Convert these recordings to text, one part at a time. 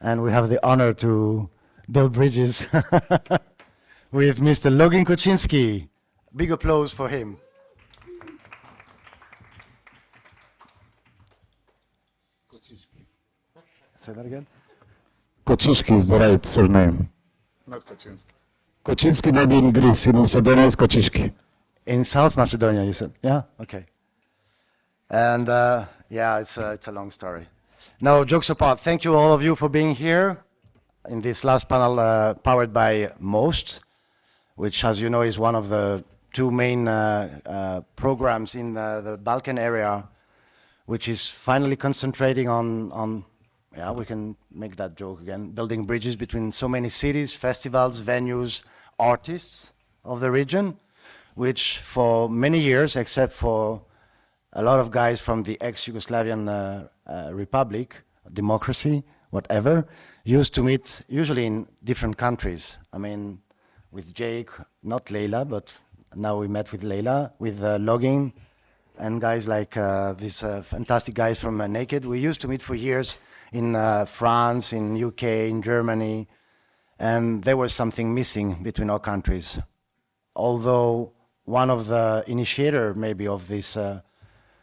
and we have the honor to build bridges with Mr. Login Koczynski. Big applause for him. Say that again? Koczynski is the right surname. Not Koczynski. Koczynski maybe in Greece, in Macedonia is Koczynski. In South Macedonia, you said? Yeah? Okay. And yeah, it's a long story. Now, jokes apart, thank you all of you for being here in this last panel powered by MOST, which, as you know, is one of the two main programs in the Balkan area, which is finally concentrating on, yeah, we can make that joke again, building bridges between so many cities, festivals, venues, artists of the region, which for many years, except for a lot of guys from the ex-Yugoslavian republic, democracy, whatever, used to meet usually in different countries. I mean, with Jake, not Leila, but now we met with Leila, with Login, and guys like these fantastic guys from Naked. We used to meet for years in France, in UK, in Germany, and there was something missing between our countries. Although one of the initiator maybe of this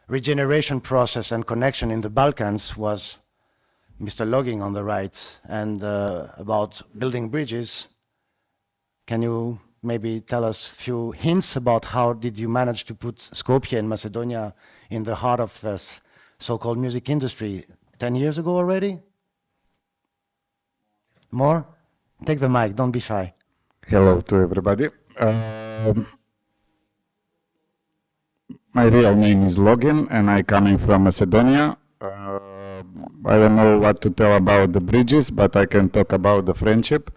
regeneration process and connection in the Balkans was Mr. Login on the right, and about building bridges. Can you maybe tell us a few hints about how did you manage to put Skopje in Macedonia in the heart of this so-called music industry 10 years ago already? More? Take the mic, don't be shy. Hello to everybody. My real name is Login and I'm coming from Macedonia. I don't know what to tell about the bridges, but I can talk about the friendship.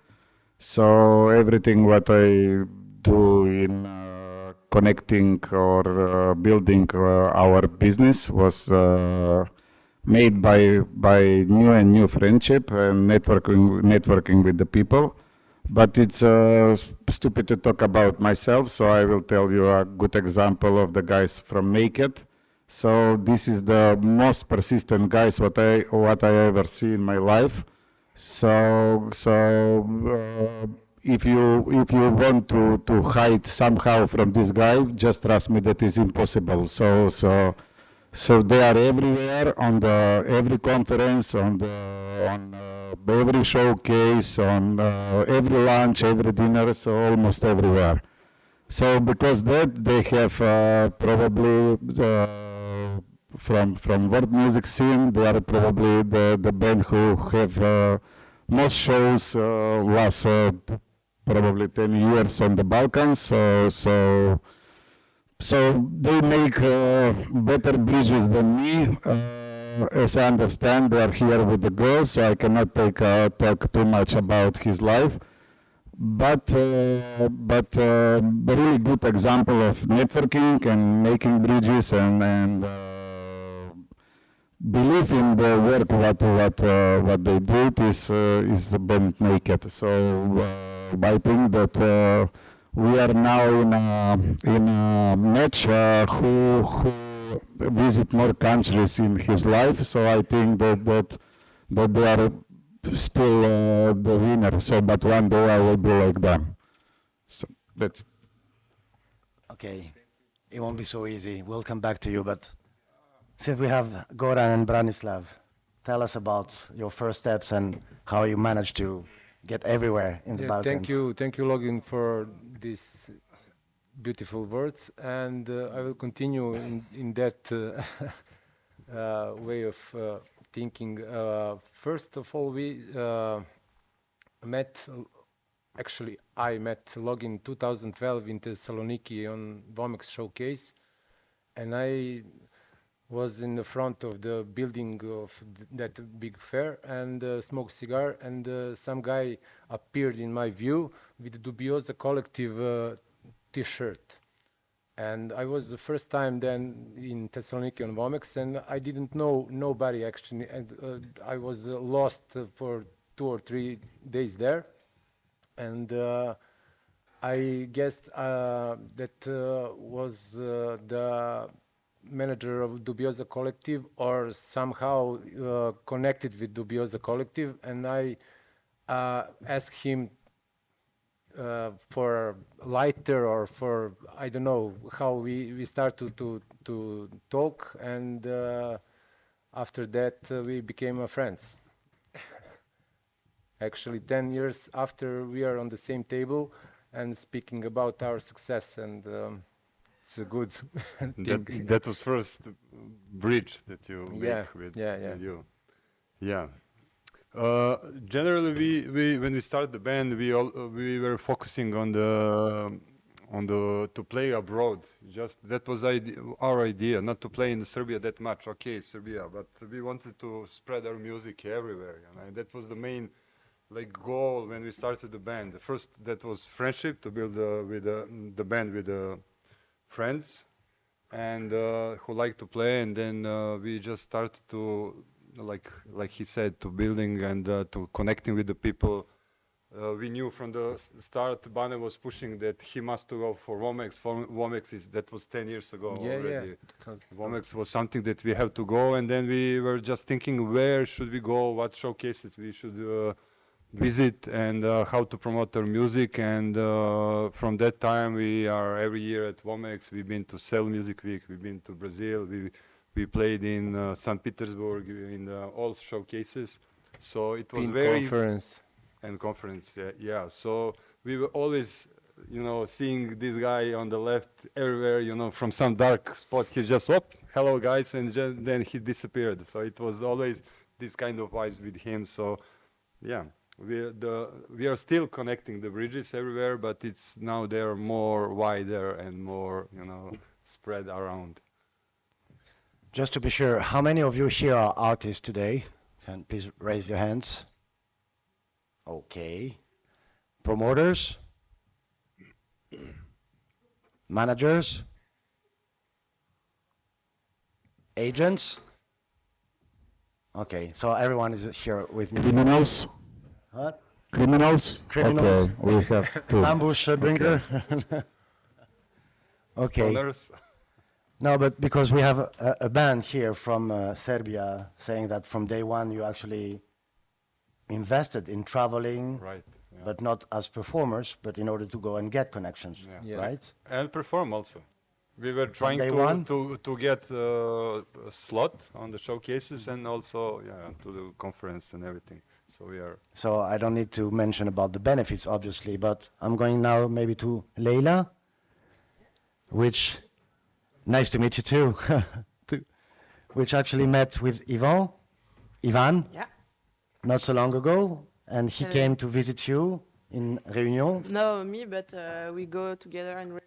So everything what I do in connecting or building our business was made by new and new friendship and networking with the people. But it's stupid to talk about myself, so I will tell you a good example of the guys from Naked. So this is the most persistent guys what I ever see in my life. So if you want to hide somehow from this guy, just trust me that is impossible. So they are everywhere on every conference, on every showcase, on every lunch, every dinner, so almost everywhere. So because that they have probably from world music scene, they are probably the band who have most shows last probably 10 years on the Balkans. So they make better bridges than me. As I understand, they are here with the girls, so I cannot talk too much about his life. But really good example of networking and making bridges and believe in the work what they do is the band Naked. So I think that we are now in a match who visit more countries in his life. So I think that they are still the winner. So, but one day I will be like them. So that's. Okay, it won't be so easy. We'll come back to you, but since we have Goran and Branislav, tell us about your first steps and how you managed to get everywhere in the Balkans. Thank you, Login, for these beautiful words, and I will continue in that way of thinking. First of all, we met. Actually, I met Login in 2012 in Thessaloniki on WOMBA showcase, and I was in the front of the building of that big fair and smoked cigar, and some guy appeared in my view with Dubiosa Collective T-shirt. And I was the first time then in Thessaloniki on WOMBA, and I didn't know nobody actually, and I was lost for 2 or 3 days there. And I guessed that was manager of Dubiosa Collective or somehow connected with Dubiosa Collective, and I asked him for lighter or for, I don't know how we start to talk, and after that we became friends. Actually 10 years after, we are on the same table and speaking about our success, and it's a good thing. That was first bridge that you Yeah, make with, yeah, yeah. with you. Yeah. Generally, we when we started the band, we were focusing on the to play abroad. Just that was our idea, not to play in Serbia that much. Okay, Serbia, but we wanted to spread our music everywhere. You know? And that was the main goal when we started the band. First, that was friendship, to build with the band with friends and who like to play, and then we just started to like he said, to building and to connecting with the people. We knew from the start Bane was pushing that he must to go for WOMEX. WOMEX that was 10 years ago already. Yeah. WOMEX was something that we have to go, and then we were just thinking where should we go, what showcases we should visit, and how to promote our music. And from that time we are every year at WOMEX. We've been to Seoul Music Week, we've been to Brazil, we played in St. Petersburg in all showcases. So it was very conference. And conference, yeah. So we were always, seeing this guy on the left everywhere, from some dark spot. He just, hello guys, and then he disappeared. So it was always this kind of vibes with him. So yeah, we are still connecting the bridges everywhere, but it's now they're more wider and more, spread around. Just to be sure, how many of you here are artists today? Can please raise your hands. Okay. Promoters? Managers? Agents? Okay, so everyone is here with me. Criminals? What? Criminals? Criminals. Okay, we have two. Ambush bringer? Okay. Stoners. No, but because we have a band here from Serbia saying that from day one you actually invested in traveling, Right. Yeah. but not as performers, but in order to go and get connections, Yeah. Yeah. right? And perform also. We were trying day one? to get a slot on the showcases and also to the conference and everything. So we are. So I don't need to mention about the benefits, obviously, but I'm going now maybe to Leila, which, nice to meet you too, which actually met with Ivan, Yeah. not so long ago, and he came to visit you in Réunion. No, me, but we go together and.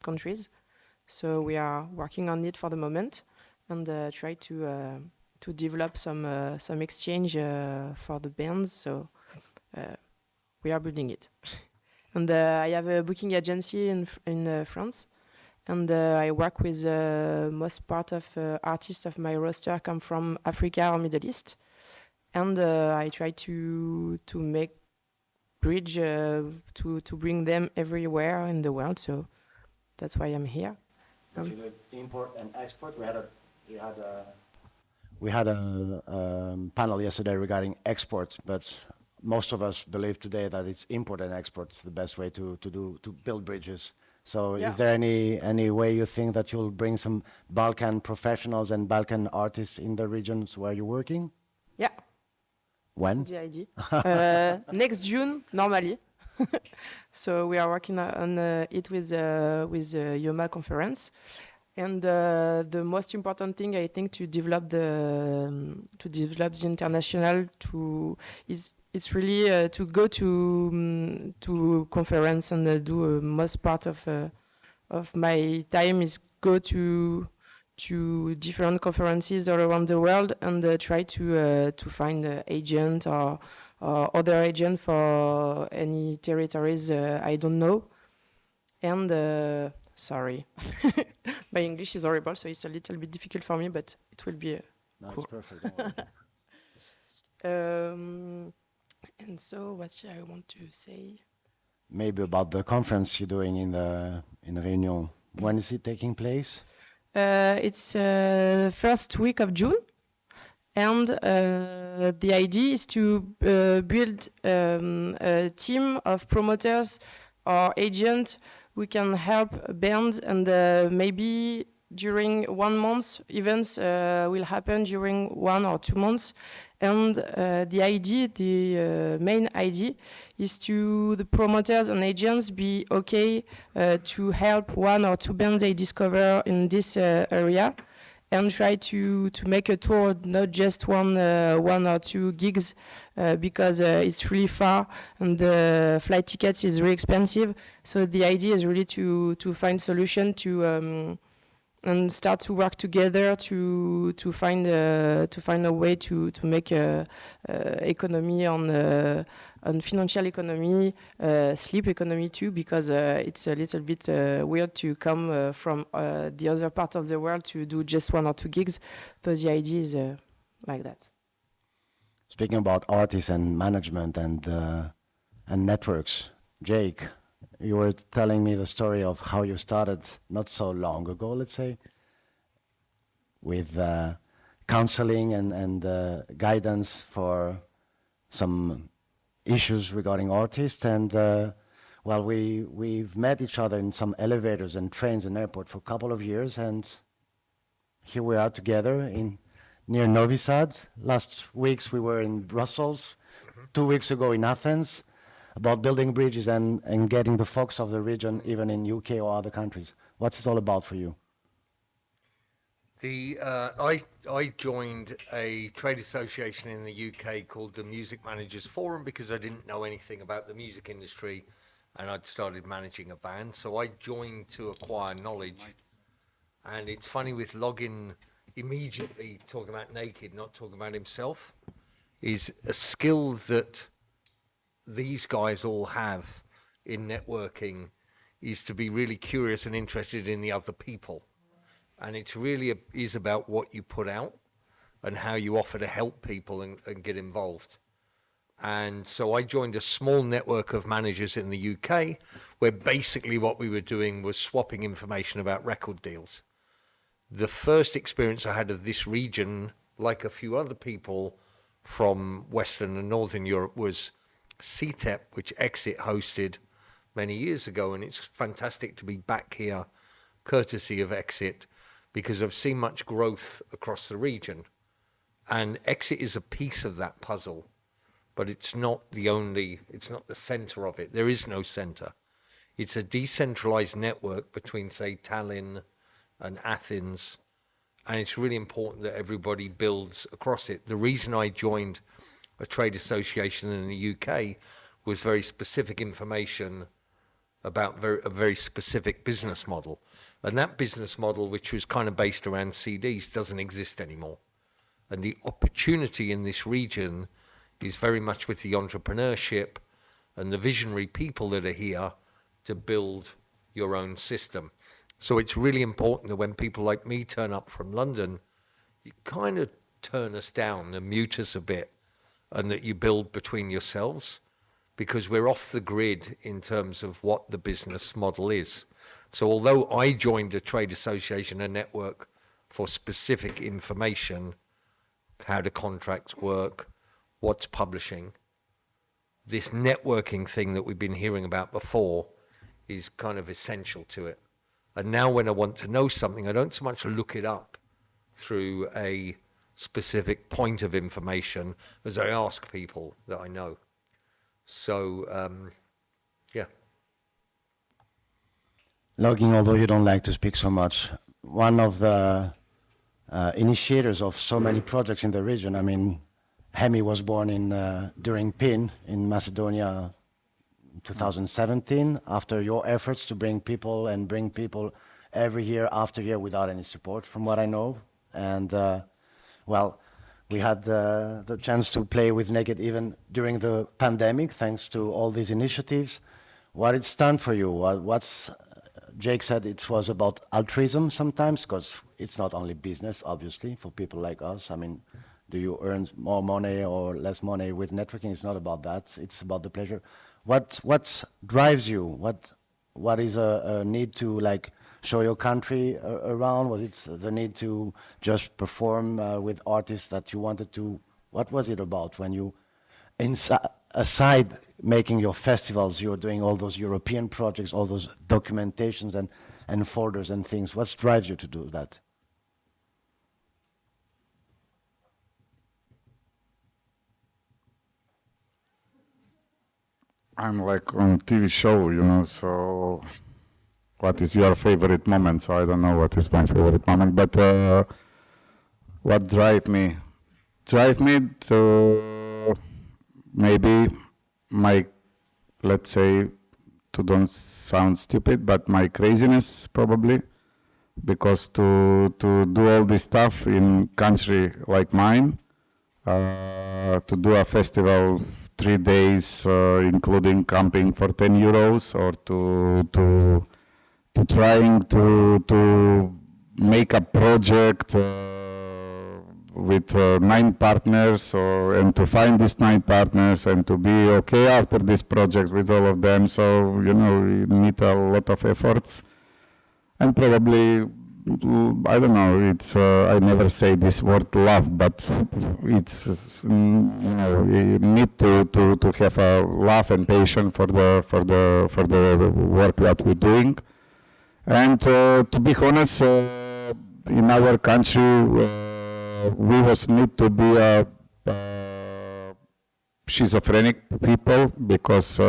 Countries, so we are working on it for the moment, and try to develop some exchange for the bands. So we are building it, and I have a booking agency in France, and I work with most part of artists of my roster come from Africa or Middle East, and I try to make bridge to bring them everywhere in the world. So. That's why I'm here. Import and export. We had a panel yesterday regarding export, but most of us believe today that it's import and export the best way to build bridges. So, Yeah. is there any way you think that you'll bring some Balkan professionals and Balkan artists in the regions where you're working? Yeah. When? This is the idea. Next June, normally. So we are working on it with WOMBA conference, and the most important thing I think to develop the international it's really to go to conference and do most part of my time is go to to different conferences all around the world and try to find an agent or other agent for any territories I don't know. And sorry, my English is horrible, so it's a little bit difficult for me, but it will be That's cool. perfect. Don't worry. And so, what should I want to say? Maybe about the conference you're doing in Réunion. When is it taking place? It's first week of June, and the idea is to build a team of promoters or agents who can help bands, and maybe during 1 month events will happen during 1 or 2 months. And the idea, the main idea, is to the promoters and agents be okay to help 1 or 2 bands they discover in this area, and try to make a tour, not just one or 2 gigs, because it's really far and the flight tickets is really expensive. So the idea is really to find solution to and start to work together to find a way to make economy on financial economy, sleep economy too, because it's a little bit weird to come from the other part of the world to do just 1 or 2 gigs. So the idea is like that. Speaking about artists and management and networks, Jake, you were telling me the story of how you started not so long ago, let's say, with counseling and guidance for some issues regarding artists. And well, we've met each other in some elevators and trains and airport for a couple of years, and here we are together near Novi Sad. Last weeks we were in Brussels, 2 weeks ago in Athens, about building bridges and getting the focus of the region even in UK or other countries. What's it all about for you? I joined a trade association in the UK called the Music Managers Forum because I didn't know anything about the music industry, and I'd started managing a band. So I joined to acquire knowledge. And it's funny with Login immediately talking about Naked, not talking about himself, is a skill that these guys all have in networking, is to be really curious and interested in the other people. And it's really is about what you put out and how you offer to help people and get involved. And so I joined a small network of managers in the UK where basically what we were doing was swapping information about record deals. The first experience I had of this region, like a few other people from Western and Northern Europe, was CTEP, which Exit hosted many years ago, and it's fantastic to be back here, courtesy of Exit, because I've seen much growth across the region. And Exit is a piece of that puzzle, but it's not the center of it. There is no center. It's a decentralized network between, say, Tallinn and Athens, and it's really important that everybody builds across it. The reason I joined a trade association in the UK was very specific information about a very specific business model. And that business model, which was kind of based around CDs, doesn't exist anymore. And the opportunity in this region is very much with the entrepreneurship and the visionary people that are here to build your own system. So it's really important that when people like me turn up from London, you kind of turn us down and mute us a bit, and that you build between yourselves, because we're off the grid in terms of what the business model is. So although I joined a trade association and network for specific information, how do contracts work, what's publishing, this networking thing that we've been hearing about before is kind of essential to it. And now when I want to know something, I don't so much look it up through a specific point of information as I ask people that I know. So, yeah. Logging, although you don't like to speak so much, one of the initiators of so many projects in the region, I mean, Hemi was born during PIN in Macedonia in 2017, after your efforts to bring people every year after year without any support, from what I know. And well, we had the chance to play with Naked even during the pandemic, thanks to all these initiatives. What it's done for you? What's Jake said it was about altruism sometimes, because it's not only business, obviously, for people like us. I mean, do you earn more money or less money with networking? It's not about that. It's about the pleasure. What drives you? What is a need to like show your country around? Was it the need to just perform with artists that you wanted to? What was it about when you, aside making your festivals, you're doing all those European projects, all those documentations and folders and things? What drives you to do that? I'm like on TV show, you know, so what is your favorite moment? So I don't know what is my favorite moment, but what drive me? Drive me to maybe my, let's say, to don't sound stupid, but my craziness probably, because to do all this stuff in country like mine, to do a festival 3 days, including camping for 10 euros, or to trying to make a project with 9 partners, and to find these 9 partners and to be okay after this project with all of them. So, you know, we need a lot of efforts, and probably, I don't know, it's, I never say this word love, but it's, you know, you need to have a love and passion for the work that we're doing. And to be honest, in our country, we was need to be schizophrenic people, because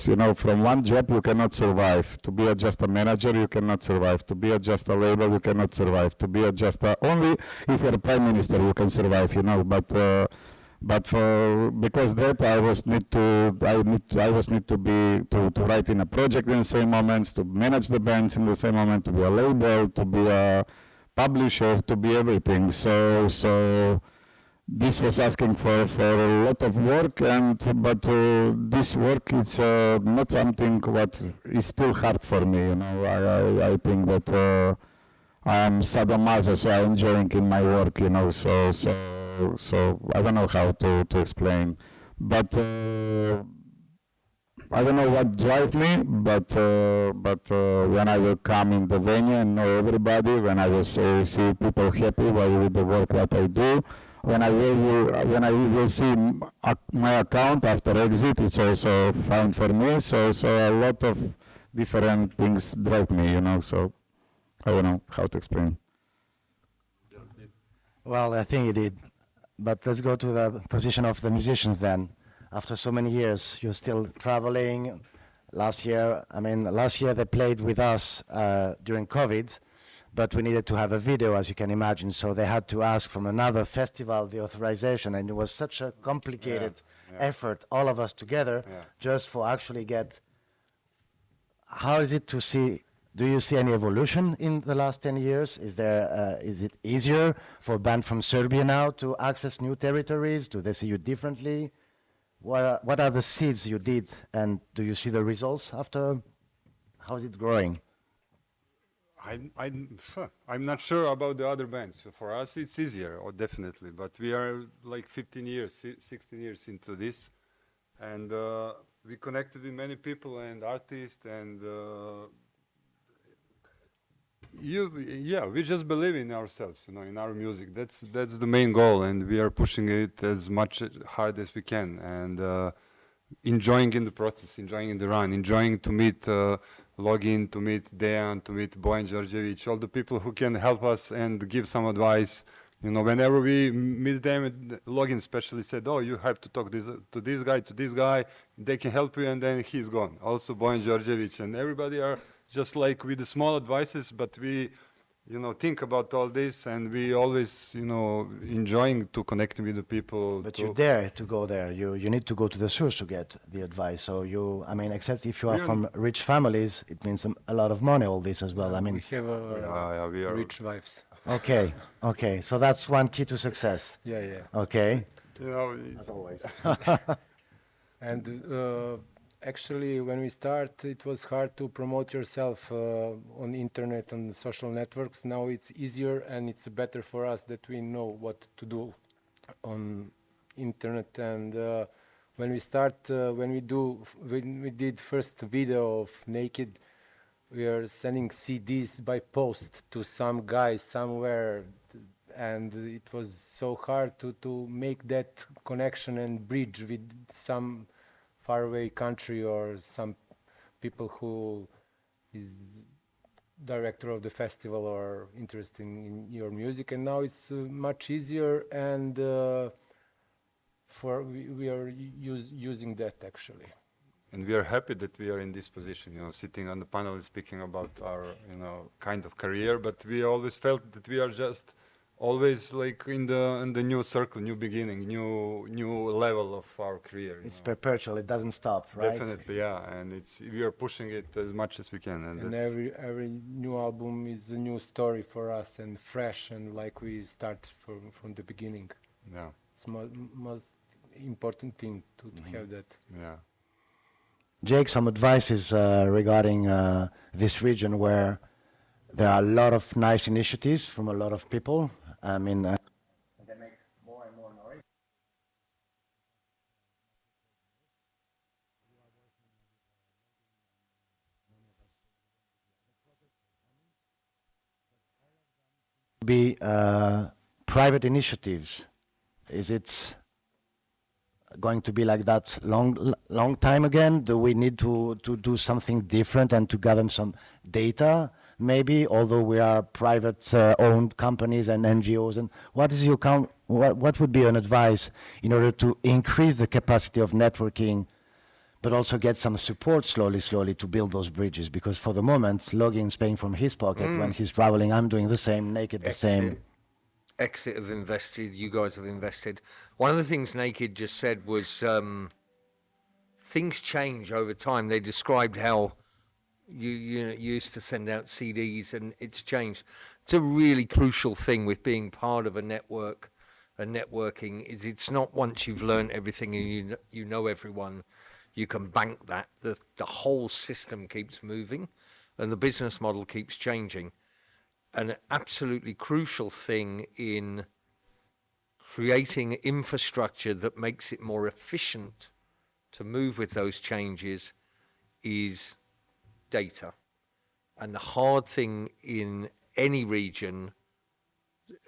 you know, from one job you cannot survive. To be just a manager, you cannot survive. To be just a label, you cannot survive. To be just only if you're a prime minister you can survive, you know. But for, because that I was need to be to write in a project in the same moments, to manage the bands in the same moment, to be a label, to be a publisher, to be everything. So this was asking for a lot of work, but this work is not something what is still hard for me. You know, I think that I am sadomaso, so I'm enjoying in my work. You know, so I don't know how to explain, but I don't know what drives me, but when I will come in the venue and know everybody, when I will see people happy with the work that I do, when I will see my account after exit, it's also fine for me. So a lot of different things drive me, you know. So I don't know how to explain. Well, I think you did. But let's go to the position of the musicians then. After so many years, you're still traveling. Last year they played with us during COVID, but we needed to have a video, as you can imagine, so they had to ask from another festival the authorization, and it was such a complicated effort, all of us together, just for actually get... How is it to see... Do you see any evolution in the last 10 years? Is it easier for a band from Serbia now to access new territories? Do they see you differently? What are the seeds you did, and do you see the results after? How is it growing? I'm not sure about the other bands. For us, it's easier, definitely. But we are like 15 years, 16 years into this, and we connected with many people and artists, and we just believe in ourselves, you know, in our music. That's the main goal, and we are pushing it as much hard as we can, and enjoying in the process, enjoying in the run, enjoying to meet Login, to meet Dejan, to meet Bojan Đorđević, all the people who can help us and give some advice. You know, whenever we meet them, Login especially said, "Oh, you have to talk to this guy. They can help you," and then he's gone. Also Bojan Đorđević and everybody are just like with the small advices, but we think about all this, and we always, enjoying to connect with the people. But you dare to go there. You need to go to the source to get the advice. So except if you are Really? from rich families, it means a lot of money, all this as well. I We mean, have we are. rich wives. okay. So that's one key to success. Yeah, yeah. Okay. As always. And actually, when we start, it was hard to promote yourself on internet, on social networks. Now it's easier and it's better for us that we know what to do on internet. And when we start, when we did first video of Naked, we are sending CDs by post to some guy somewhere, and it was so hard to make that connection and bridge with some faraway country or some people who is director of the festival or interested in your music. And now it's much easier, and we are using that actually. And we are happy that we are in this position, sitting on the panel and speaking about our, kind of career. But we always felt that we are just always like in the new circle, new beginning, new level of our career. It's perpetual. It doesn't stop, right? Definitely, yeah. And we are pushing it as much as we can. And every new album is a new story for us and fresh, and like we start from the beginning. Yeah. It's most important thing to have that. Yeah. Jake, some advices regarding this region where there are a lot of nice initiatives from a lot of people. I mean, they make more and more noise. Be private initiatives. Is it going to be like that long time again? Do we need to do something different and to gather some data, maybe, although we are private owned companies and NGOs? And what is your what would be an advice in order to increase the capacity of networking, but also get some support slowly to build those bridges? Because for the moment, Login's paying from his pocket when he's traveling. I'm doing the same, Naked the same. Exit have invested, you guys have invested. One of the things Naked just said was things change over time. They described how you used to send out CDs and it's changed. It's a really crucial thing with being part of a network. And networking is, it's not once you've learned everything and you know everyone, you can bank that. The whole system keeps moving and the business model keeps changing. An absolutely crucial thing in creating infrastructure that makes it more efficient to move with those changes is data. And the hard thing in any region,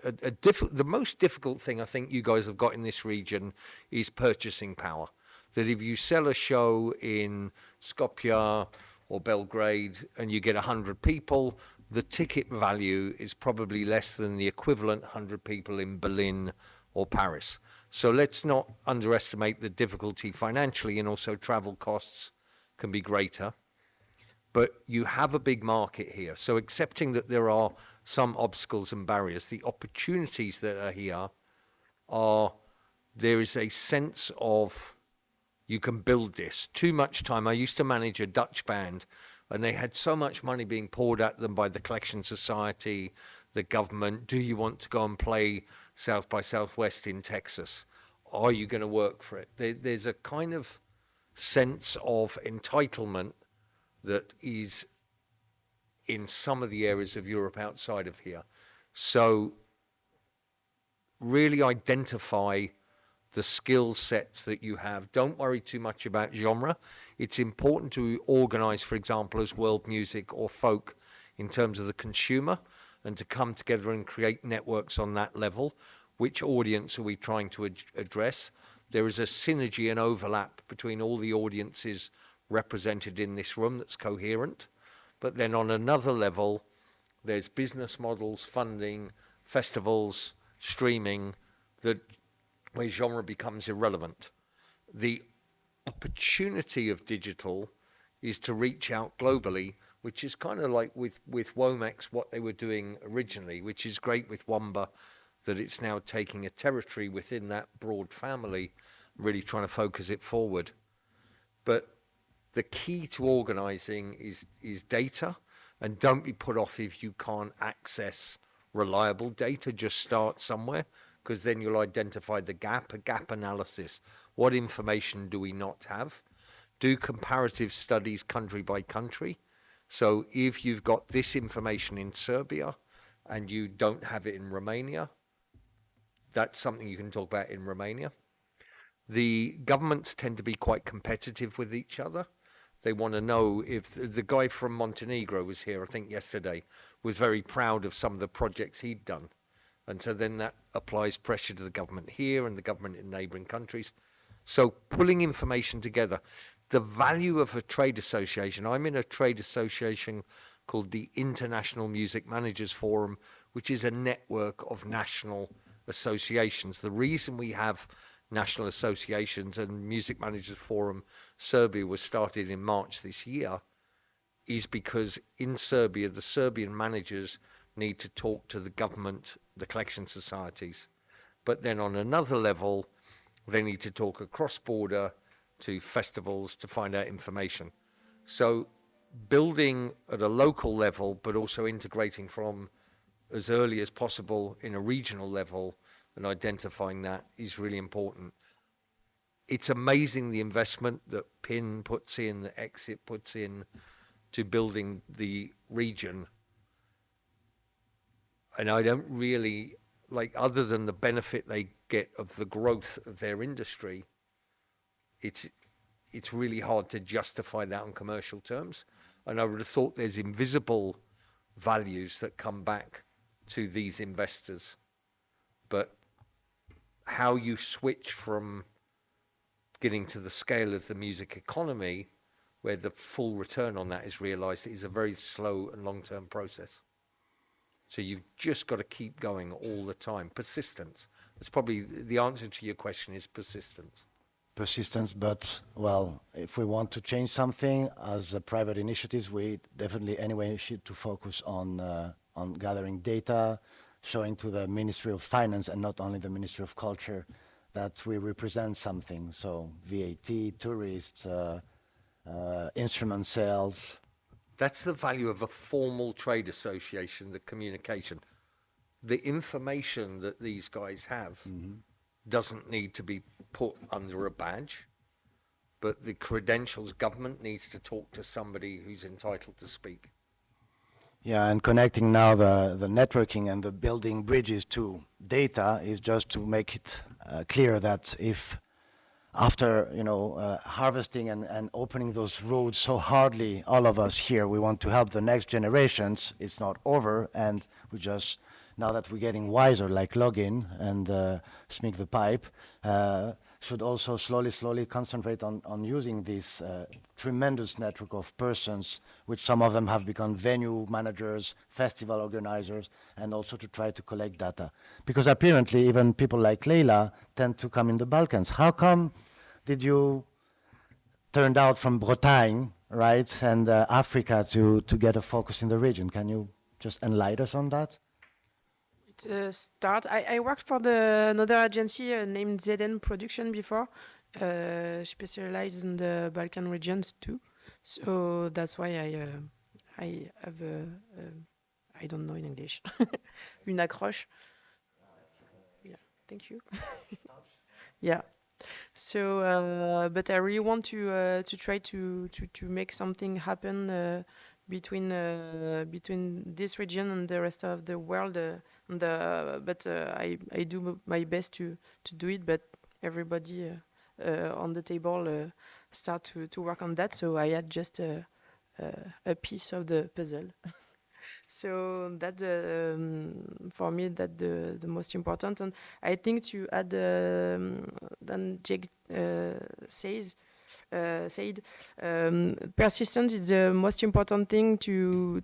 the most difficult thing I think you guys have got in this region is purchasing power. That if you sell a show in Skopje or Belgrade and you get 100 people, the ticket value is probably less than the equivalent 100 people in Berlin or Paris. So let's not underestimate the difficulty financially, and also travel costs can be greater. But you have a big market here. So accepting that there are some obstacles and barriers, the opportunities that are here are, there is a sense of you can build this. Too much time. I used to manage a Dutch band, and they had so much money being poured at them by the Collection Society, the government. Do you want to go and play South by Southwest in Texas? Are you going to work for it? There's a kind of sense of entitlement that is in some of the areas of Europe outside of here. So really identify the skill sets that you have. Don't worry too much about genre. It's important to organize, for example, as world music or folk in terms of the consumer, and to come together and create networks on that level. Which audience are we trying to address? There is a synergy and overlap between all the audiences represented in this room that's coherent. But then on another level, there's business models, funding, festivals, streaming, where genre becomes irrelevant. The opportunity of digital is to reach out globally which is kind of like with Womex, what they were doing originally, which is great with WOMBA, that it's now taking a territory within that broad family, really trying to focus it forward. But the key to organizing is data, and don't be put off if you can't access reliable data. Just start somewhere, because then you'll identify the gap, a gap analysis. What information do we not have? Do comparative studies country by country. So if you've got this information in Serbia and you don't have it in Romania, that's something you can talk about in Romania. The governments tend to be quite competitive with each other. They want to know if the guy from Montenegro was here, I think yesterday, was very proud of some of the projects he'd done. And so then that applies pressure to the government here and the government in neighboring countries. So pulling information together, the value of a trade association. I'm in a trade association called the International Music Managers Forum, which is a network of national associations. The reason we have national associations and Music Managers Forum Serbia was started in March this year is because in Serbia, the Serbian managers need to talk to the government, the collection societies. But then on another level, they need to talk across border to festivals to find out information. So building at a local level, but also integrating from as early as possible in a regional level and identifying that is really important. It's amazing the investment that PIN puts in, that Exit puts in to building the region. And I don't really, like, other than the benefit they get of the growth of their industry, it's really hard to justify that on commercial terms. And I would have thought there's invisible values that come back to these investors. But how you switch from getting to the scale of the music economy, where the full return on that is realized, is a very slow and long-term process. So you've just got to keep going all the time. Persistence. That's probably the answer to your question, is persistence. Persistence, but, well, if we want to change something as private initiatives, we definitely anyway should to focus on gathering data, showing to the Ministry of Finance and not only the Ministry of Culture that we represent something. So VAT, tourists, instrument sales. That's the value of a formal trade association, the communication. The information that these guys have doesn't need to be put under a badge, but the credentials, government needs to talk to somebody who's entitled to speak. Yeah, and connecting now the networking and the building bridges to data is just to make it clear that if after harvesting and opening those roads so hardly, all of us here, we want to help the next generations, it's not over, and we just, now that we're getting wiser, like Login and Sneak the Pipe, should also slowly concentrate on using this tremendous network of persons, which some of them have become venue managers, festival organizers, and also to try to collect data. Because apparently even people like Leila tend to come in the Balkans. How come did you turn out from Bretagne, right, and Africa to get a focus in the region? Can you just enlighten us on that? Start. I worked for another agency named ZN Production before, specialized in the Balkan regions too. So that's why I have I don't know in English une accroche. Yeah, thank you. Yeah. So, but I really want to try to make something happen between this region and the rest of the world. But I do my best to do it. But everybody on the table start to work on that. So I had just a piece of the puzzle. So that for me that the most important. And I think to add than Jake said, persistence is the most important thing to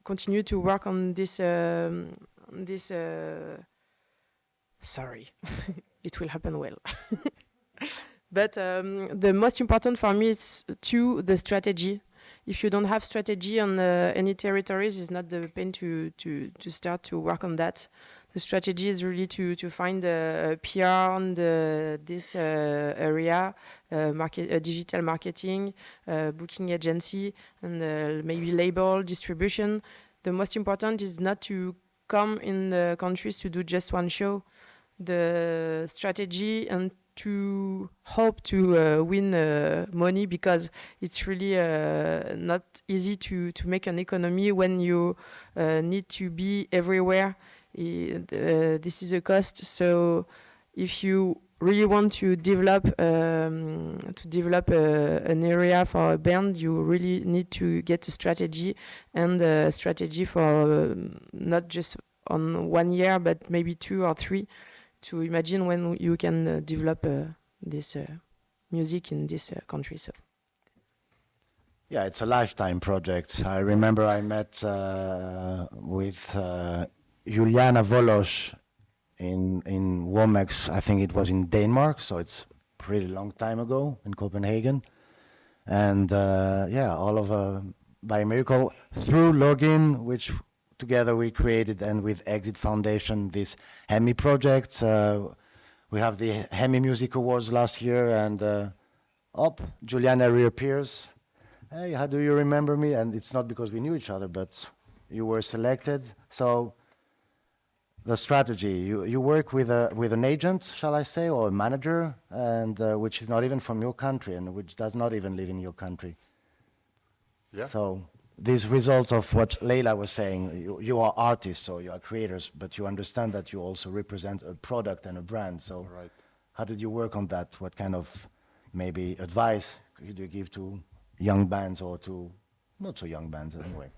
continue to work on this. Sorry, it will happen well. But the most important for me is the strategy. if you don't have strategy on any territories, it's not the pain to start to work on that. The strategy is really to find a PR on this area, digital marketing, booking agency, and maybe label distribution. The most important is not to come in the countries to do just one show. The strategy and to hope to win money, because it's really not easy to make an economy when you need to be everywhere. This is a cost. So if you really want to develop an area for a band, you really need to get a strategy, and a strategy for not just on 1 year, but maybe 2 or 3, to imagine when you can develop this music in this country. So. Yeah, it's a lifetime project. I remember I met with Juliana Volos in WOMBA. I think it was in Denmark, so it's pretty long time ago in Copenhagen. And yeah, all of by miracle through Login, which together we created, and with Exit Foundation, this Hemi project. We have the Hemi Music Awards last year, and Juliana reappears. Hey, how do you remember me? And it's not because we knew each other, but you were selected. So the strategy, you work with an agent, shall I say, or a manager, and which is not even from your country, and which does not even live in your country. Yeah. So this result of what Leila was saying, you are artists, so you are creators, but you understand that you also represent a product and a brand. So Right. how did you work on that? What kind of maybe advice could you give to young bands, or to not so young bands anyway?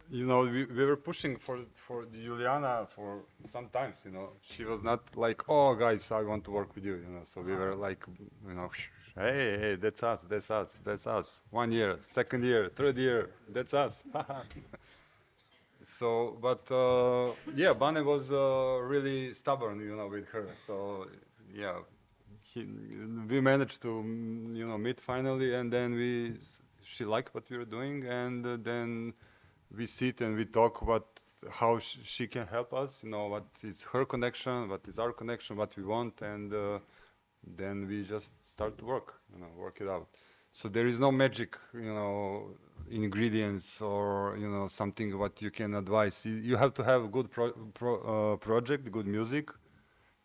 You know, we were pushing for Juliana for some times, you know. She was not like, oh, guys, I want to work with you, you know. So we were like, you know, hey, that's us. 1 year, 2nd year, 3rd year, that's us. So, but yeah, Bane was really stubborn, you know, with her. So, yeah, we managed to, you know, meet finally, and then she liked what we were doing, and then we sit and we talk about how she can help us, you know, what is her connection, what is our connection, what we want, and then we just start to work, you know, work it out. So there is no magic, you know, ingredients or, you know, something what you can advise. You have to have a good project, good music.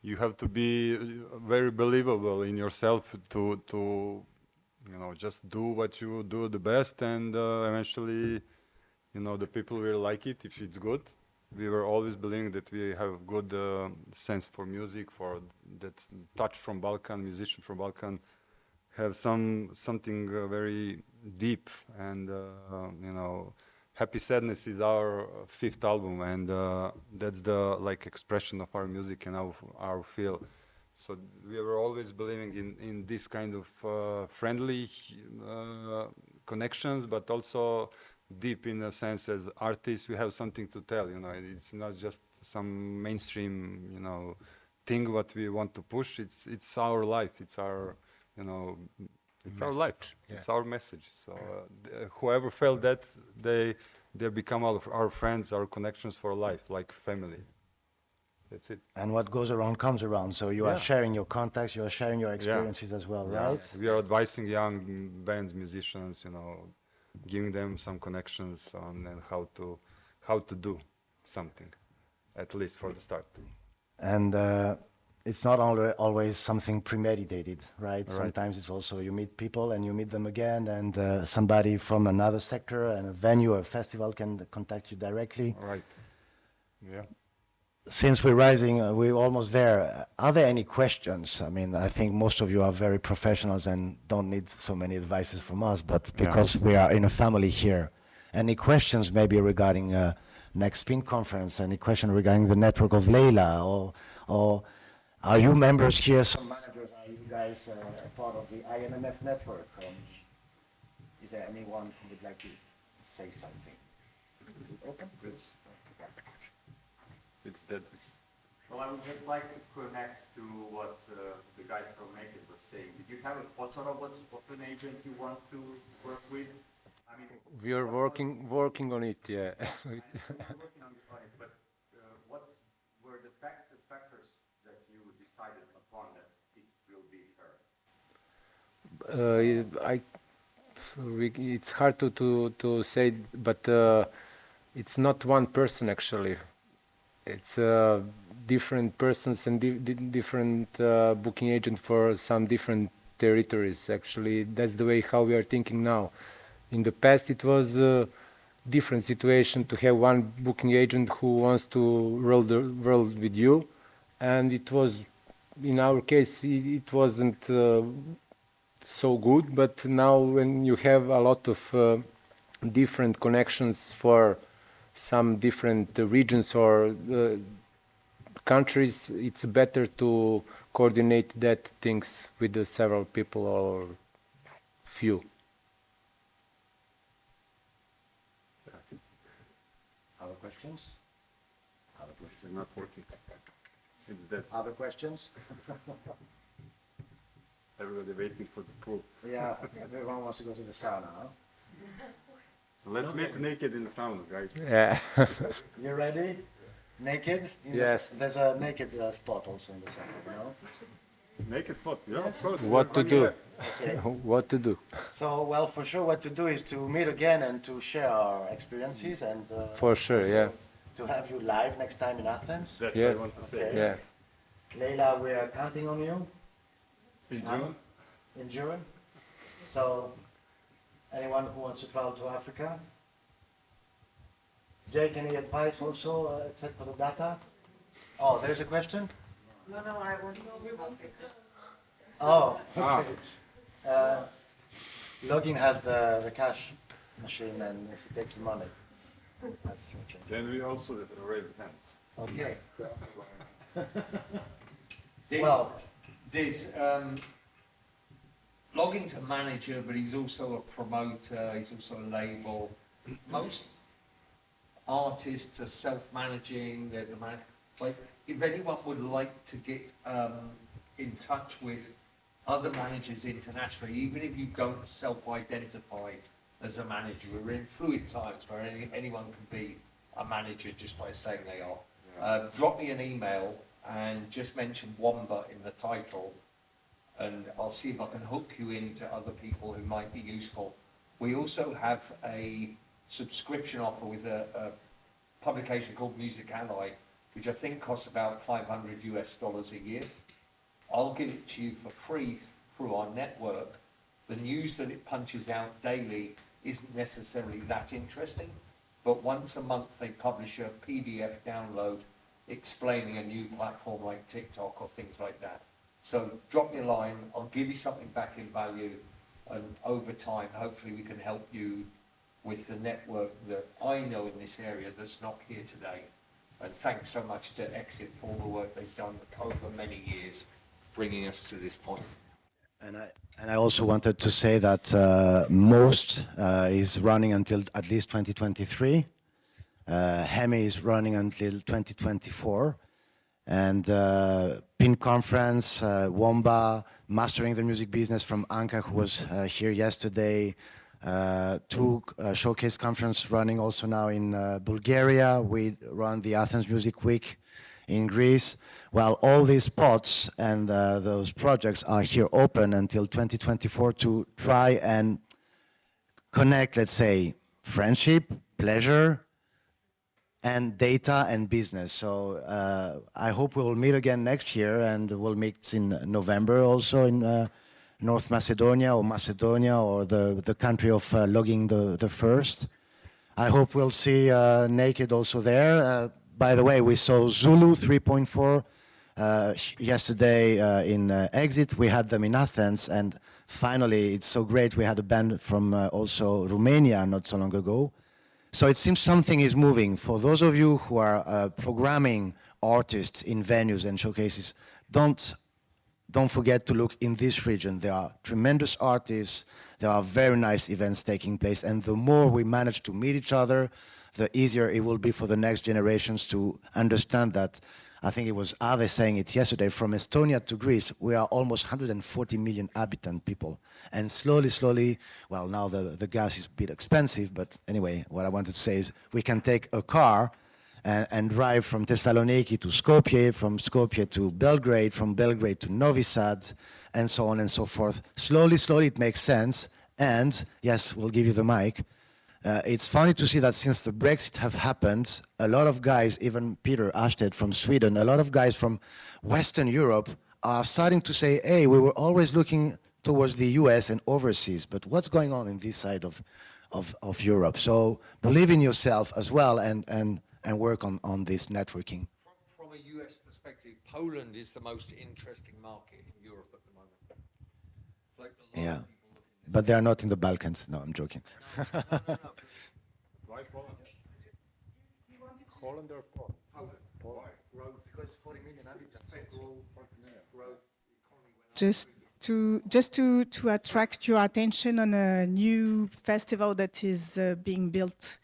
You have to be very believable in yourself to you know, just do what you do the best, and eventually, you know, the people will like it if it's good. We were always believing that we have good sense for music, for that touch from Balkan, musician from Balkan have something very deep, and you know, Happy Sadness is our 5th album, and that's the like expression of our music and our feel. So we were always believing in this kind of friendly connections, but also deep in a sense. As artists, we have something to tell, you know. It's not just some mainstream, you know, thing what we want to push. It's our life. It's our, you know, it's our life. Yeah. It's our message. So whoever felt that, they become our friends, our connections for life, like family. That's it. And what goes around comes around. So you are Yeah. sharing your contacts, you are sharing your experiences as well, Yeah. right? We are advising young bands, musicians, you know, giving them some connections on and how to do something, at least for the start. And it's not always something premeditated, right? Sometimes it's also you meet people and you meet them again, and somebody from another sector and a venue, a festival can contact you directly. Right. Yeah. Since we're rising, we're almost there. Are there any questions? I mean, I think most of you are very professionals and don't need so many advices from us, but because we are in a family here, any questions maybe regarding next Spin conference? Any question regarding the network of Leila, or are you members here? Some managers, are you guys part of the INMF network? Is there anyone who would like to say something? Is it open? It's dead. I would just like to connect to what the guys from Naked was saying. Did you have a photo robot of an agent you want to work with? I mean, We are working on it, yeah. we're working on it, but what were the factors that you decided upon that it will be her? It's hard to say, but it's not one person actually. It's different persons and different booking agent for some different territories. Actually, that's the way how we are thinking now. In the past, it was a different situation to have one booking agent who wants to roll the world with you, and it was, in our case, it wasn't so good. But now, when you have a lot of different connections for some different regions or countries, it's better to coordinate that things with the several people or few. Other questions? Other It's questions? not working. It's dead. Other questions? Everybody waiting for the pool. Yeah, everyone wants to go to the sauna, huh? Let's meet naked in the sauna, guys. Yeah. You ready? Naked? Yes. There's a naked spot also in the sauna, you know? Naked spot, yeah, Yes. of course. What to do? Okay. What to do? So, well, for sure, what to do is to meet again and to share our experiences and For sure, yeah. to have you live next time in Athens. That's Yes. what I want to say. Okay. Yeah. Leila, we are counting on you In June? in June. So, anyone who wants to travel to Africa? Jake, any advice also, except for the data? Oh, there's a question? No, I want to know about it. Oh, Ah, Login has the cash machine and he takes the money. That's insane. then we also raise hands. Okay. There- Well, There's Login's a manager, but he's also a promoter. He's also a label. Most artists are self-managing. They're the man. Like, if anyone would like to get in touch with other managers internationally, even if you don't self-identify as a manager, we're in fluid times where anyone can be a manager just by saying they are. Drop me an email and just mention WOMBA in the title, and I'll see if I can hook you into other people who might be useful. We also have a subscription offer with a publication called Music Ally, which I think costs about $500 a year. I'll give it to you for free through our network. The news that it punches out daily isn't necessarily that interesting, but once a month they publish a PDF download explaining a new platform like TikTok or things like that. So drop me a line, I'll give you something back in value, and over time, hopefully we can help you with the network that I know in this area that's not here today. And thanks so much to Exit for all the work they've done over many years, bringing us to this point. And I also wanted to say that most is running until at least 2023. Hemi is running until 2024. And PIN Conference, WOMBA, Mastering the Music Business from Anka, who was here yesterday. Two showcase conference running also now in Bulgaria. We run the Athens Music Week in Greece. Well, all these spots and those projects are here open until 2024 to try and connect, let's say, friendship, pleasure, and data and business. So I hope we'll meet again next year, and we'll meet in November also in North Macedonia or the country of logging the first. I hope we'll see Naked also there. By the way, we saw Zulu 3.4 yesterday in Exit. We had them in Athens, and finally, it's so great. We had a band from also Romania not so long ago. So it seems something is moving. For those of you who are programming artists in venues and showcases, don't forget to look in this region. There are tremendous artists. There are very nice events taking place. And the more we manage to meet each other, the easier it will be for the next generations to understand that. I think it was Ave saying it yesterday, from Estonia to Greece, we are almost 140 million habitant people. And slowly, well, now the gas is a bit expensive, but anyway, what I wanted to say is we can take a car and drive from Thessaloniki to Skopje, from Skopje to Belgrade, from Belgrade to Novi Sad, and so on and so forth. Slowly, it makes sense. And yes, we'll give you the mic. It's funny to see that since the Brexit have happened, a lot of guys, even Peter Ashted from Sweden, a lot of guys from Western Europe are starting to say, hey, we were always looking towards the US and overseas, but what's going on in this side of Europe? So believe in yourself as well and work on this networking. From a US perspective, Poland is the most interesting market in Europe at the moment. It's like a lot Yeah. of people look in But they are not in the Balkans. No, I'm joking. Why Poland? Holland or Poland? Poland. because 40 million habitants. Just to attract your attention on a new festival that is being built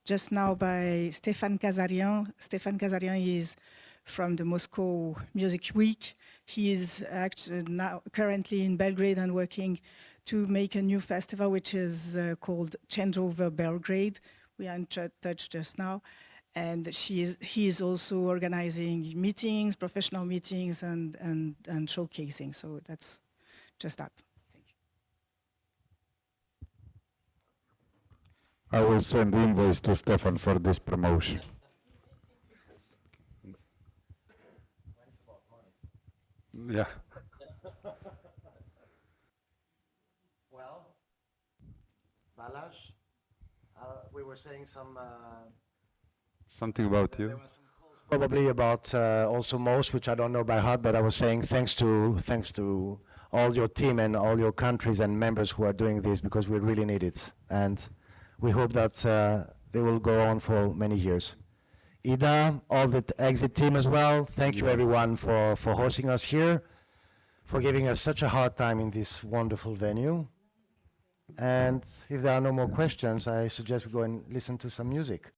just now by Stéphane Kazarian. Stéphane Kazarian is from the Moscow Music Week. He is actually now currently in Belgrade and working to make a new festival which is called Changeover Belgrade. We are in touch just now. And he is also organizing meetings, professional meetings, and showcasing. So that's just that. Thank you. I will send invoice to Stefan for this promotion. Yeah. Well, Balázs, we were saying Something about you. there was some calls probably about also most, which I don't know by heart, but I was saying thanks to all your team and all your countries and members who are doing this, because we really need it. And we hope that they will go on for many years. Ida, all the exit team as well, thank you everyone for hosting us here, for giving us such a hard time in this wonderful venue. And if there are no more questions, I suggest we go and listen to some music.